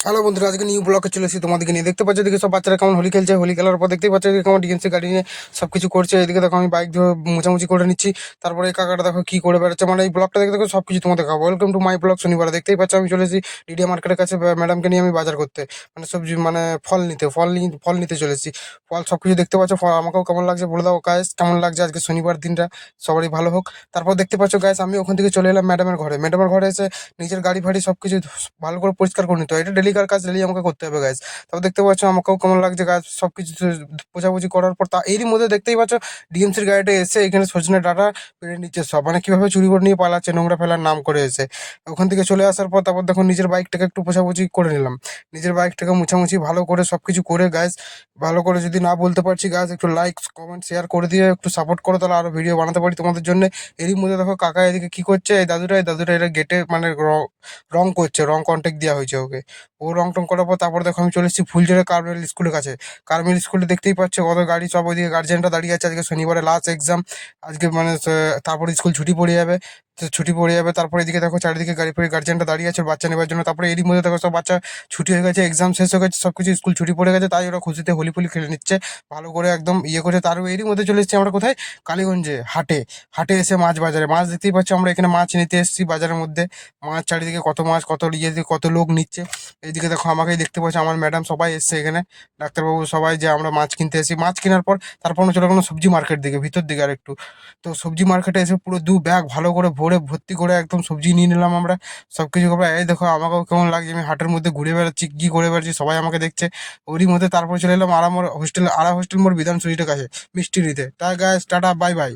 Hello বন্ধুরা, আজকে new ব্লগে চলে এসেছি তোমাদেরকে নিয়ে। দেখতে পাচ্ছ এদিকে সব বাচ্চারা কেমন হোলি খেলছে। হোলি খেলার পর দেখতেই পাচ্ছ এদিকে কেমন ডিএমসি গাড়ি নিয়ে সব কিছু করছে। এদিকে দেখো আমি বাইক ধরে মোছামুছি করে নিচ্ছি। তারপরে এই কাকাটা দেখো কি করে বেড়াচ্ছে। মানে এই ব্লগটা দেখে দেখো সব কিছু তোমাদের দেখাবো। ওয়েলকাম টু মাই ব্লগ শনিবার। দেখতেই পাচ্ছ আমি চলে এসেছি ডিডিয়া মার্কেটের কাছে ম্যাডামকে নিয়ে আমি বাজার করতে, মানে সবজি মানে ফল নিতে চলে এসেছি। ফল সব কিছু দেখতে পাচ্ছ। ফল আমাকেও কেমন লাগছে বলে দাও গাইস, কেমন লাগছে আজকে শনিবার দিনটা সবারই ভালো হোক। তারপর দেখতে পাচ্ছ গাইস আমি ওখান থেকে চলে এলাম ম্যাডামের ঘরে। ম্যাডামের ঘরে এসে নিজের গাড়ি ফাড়ি সবকিছু ভালো করে পরিষ্কার করে নিতে হয়। এটা ডেলিকার কাজ, ডেলি আমাকে করতে হবে গাইস। তারপর দেখতে পাচ্ছ আমাকেও কেমন লাগছে গাছ সবকিছু পোছাপুছি করার পর তা এরই মধ্যে দেখতেই পাচ্ছ ডিএমসির গাড়িটা এসে এখানে সজনে ডাটা পেরে নিচ্ছে সব, মানে কিভাবে চুরি করে নিয়ে পালাচ্ছে নোংরা ফেলার নাম করে এসে। ওখান থেকে চলে আসার পর তারপর দেখো নিজের বাইকটাকে একটু পোছাপুছি করে নিলাম। নিজের বাইকটাকে মুছামুছি ভালো করে সবকিছু করে গাছ ভালো করে, যদি না বলতে পারছি গাছ একটু লাইক কমেন্ট শেয়ার করে দিয়ে একটু সাপোর্ট করো, তাহলে আরো ভিডিও বানাতে পারি তোমাদের জন্য। এরই মধ্যে দেখো কাকা এদিকে কি করছে, এই দাদুটা এটা গেটে মানে রং করছে, রং কন্ট্যাক্ট দেওয়া হয়েছে ওকে। ও রং টং করার পর তারপর দেখো আমি চলে এসেছি ফুলঝুরে কার্মেল স্কুলের কাছে। কার্মেল স্কুলে দেখতেই পাচ্ছ কত গাড়ি সব, ওইদিকে গার্জেনরা দাঁড়িয়ে আছে। আজকে শনিবারে লাস্ট এক্সাম আজকে, মানে তারপর স্কুল ছুটি পড়ে যাবে। তো ছুটি পড়ে যাবে, তারপরে এদিকে দেখো চারিদিকে গাড়ি ফাড়ি গার্জেনরা দাঁড়িয়ে আছে ওর বাচ্চা নেবার জন্য। তারপরে এরই মধ্যে দেখো সব বাচ্চা ছুটি হয়ে গেছে, এক্সাম শেষ হয়ে গেছে, সবকিছু স্কুল ছুটি পড়ে গেছে, তাই ওরা খুশিতে হোলি ফুলি খেলে নিচ্ছে ভালো করে একদম ইয়ে করে। তার এরই মধ্যে চলে এসেছি আমরা কোথায়, কালীগঞ্জে হাটে। হাটে এসে মাছ বাজারে মাছ দেখতেই পাচ্ছ, আমরা এখানে মাছ নিতে এসেছি বাজারের মধ্যে। মাছ চারিদিকে কত মাছ, কত ইয়ে দিয়ে কত লোক নিচ্ছে। এইদিকে দেখো আমাকেই দেখতে পাচ্ছ, আমার ম্যাডাম সবাই এসছে এখানে, ডাক্তারবাবু সবাই, যে আমরা মাছ কিনতে এসেছি। মাছ কেনার পর তারপর আমরা চলে গেলাম সবজি মার্কেট দিকে, ভিতর দিকে আর একটু। তো সবজি মার্কেটে এসে পুরো 2 ব্যাগ ভালো করে ভর্তি করে একদম সবজি নিয়ে নিলাম আমরা। সবকিছু করে এই দেখো আমাকেও কেমন লাগছে, আমি হাটের মধ্যে ঘুরে বেড়াচ্ছি, কি করে বেড়াচ্ছি, সবাই আমাকে দেখছে। ওরই মধ্যে তারপর চলে এলাম আরামোর হোস্টেল, হোস্টেল মোর বিধান সুইটের কাছে মিষ্টি নিতে। তাই গায়ে টাটা বাই বাই।